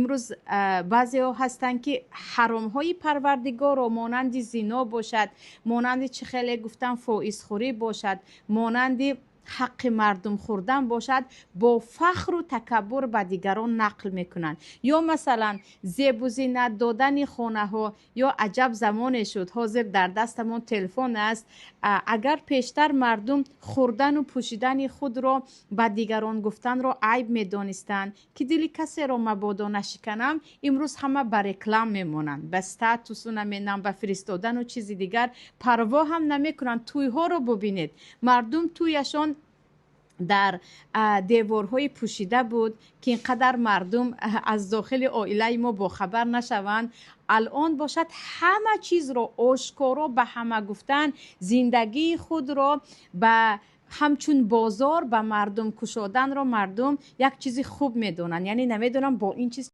امروز بعضی ها هستن که حرام های پروردگار رو مانند زنا باشد، مانند چه خیلی گفتن فائز خوری باشد، مانند حق مردم خوردن باشد، با فخر و تکبر به دیگران نقل میکنن. یا مثلا زیب و زینت دادن خانه ها، یا عجب زمان شد حاضر در دستمون تلفن است، اگر پیشتر مردم خوردن و پوشیدن خود را به دیگران گفتن را عیب میدانستند که دل کسی را مبادا نشکنم، امروز همه بر رکلام میمونند، به استاتوس نمینن، به فرستادن و چیزی دیگر پروا هم نمیکنن. توی ها رو ببینید، مردم تویشان در دیوارهای پوشیده بود که اینقدر مردم از داخل عائله ما با خبر نشوند. الان باشد همه چیز رو آشکارا به همه گفتن، زندگی خود را به همچون بازار به مردم کشادن را مردم یک چیزی خوب میدونن، یعنی نمیدونم با این چیز